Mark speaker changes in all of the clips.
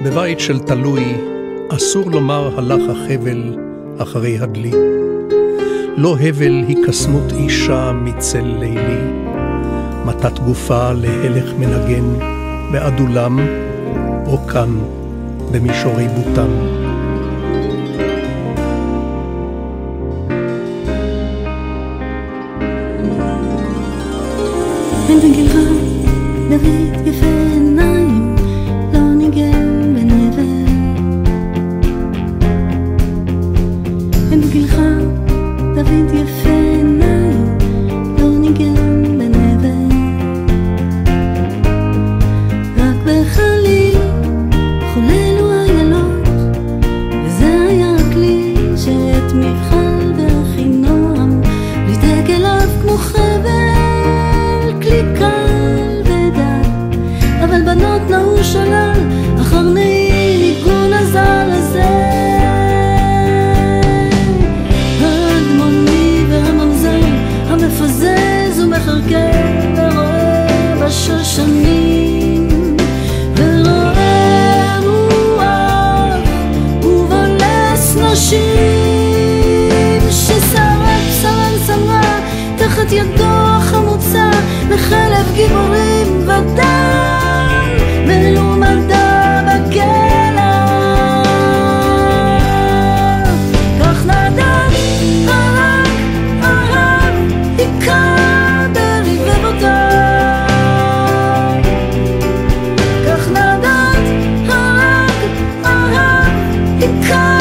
Speaker 1: בבית של תלוי אסור לומר הלך החבל אחרי הדלי. לא הבל היא קסמות אישה מצל לילי, מתת גופה להלך מנגן באדולם, או כאן במישורי בוטן.
Speaker 2: אין בגילך דוד יפה עיניים, לא ניגן בנבל. אין בגילך דוד יפה עיניים, לא ניגן בנבל. רק בחליל חוללו איילות, וזה היה הכלי שאת מבחל באחינועם ליטק אליו כמו חבל, כלי קל ודל. אבל בנות נעו שולל אחר ניגון הזל הזה. האדמוני והממזר המפזז ומחרקר ורואה בשושנים, ורואה רוח ובולס נשים, ששרה בשרן שמרה תחת ידו החמוצה מחלב גיבורים ודם מלומדה בקלע. כך נדד הרג הרב היכה ברבבותיו, כך נדד הרג הרב היכה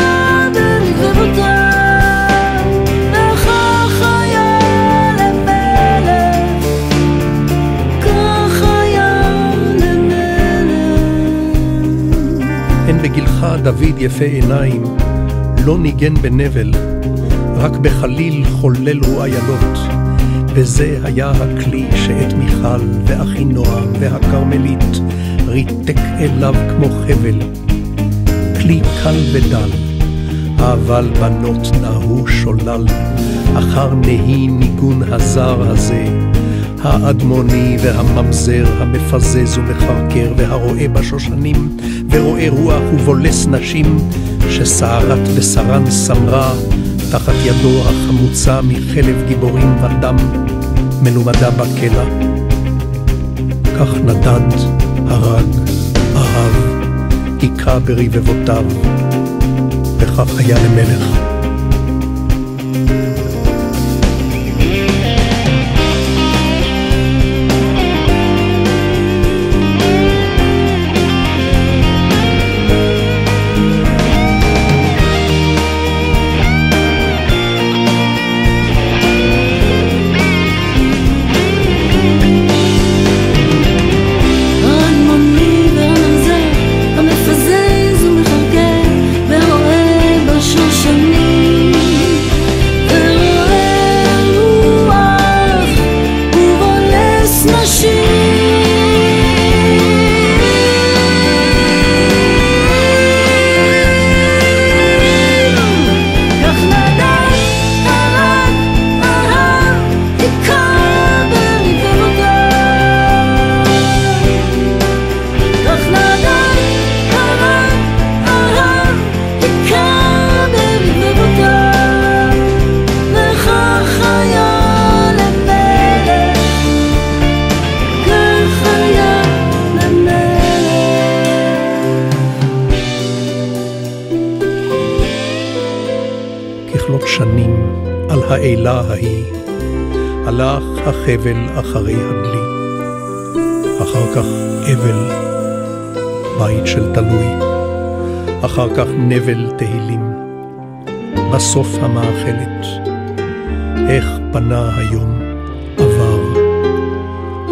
Speaker 2: ברבבותיו.
Speaker 1: אין בגילך דוד יפה עיניים, לא ניגן בנבל, רק בחליל חוללו איילות, וזה היה הכלי שאת מיכל ואחינועם והכרמלית ריתק אליו כמו חבל, כלי קל ודל. אבל בנות נהו שולל אחר נהי ניגון הזר הזה, האדמוני והממזר המפזז ומחרקר והרואה בשושנים ורואה רוח ובולס נשים, שסערת בשרן סמרה תחת ידו החמוצה מחלב גיבורים ודם מלומדה בקלע. כך נדד הרג אהב היכה ברבבותיו, וכך היה למלך. ככלות שנים על העילה ההיא הלך החבל אחרי הדלי, אחר כך אבל בית של תלוי, אחר כך נבל תהילים, בסוף המאכלת. איך פנה היום עבר,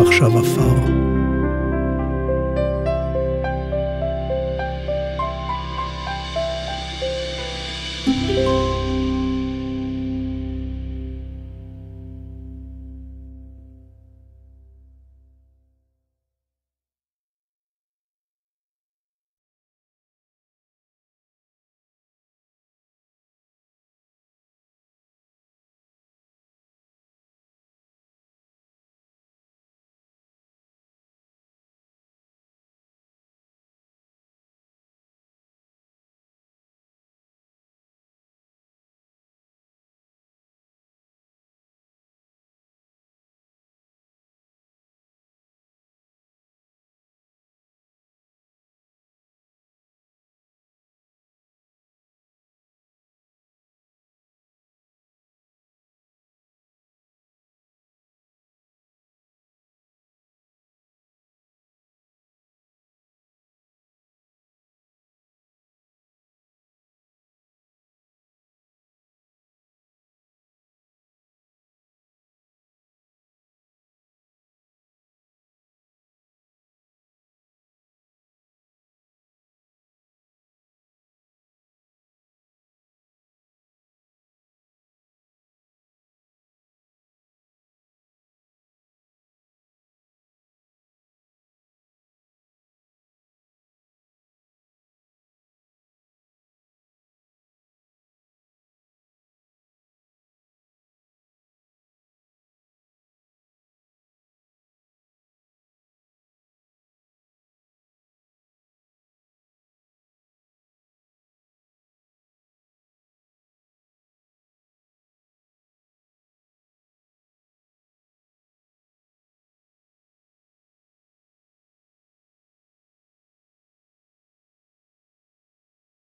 Speaker 1: עכשיו עפר.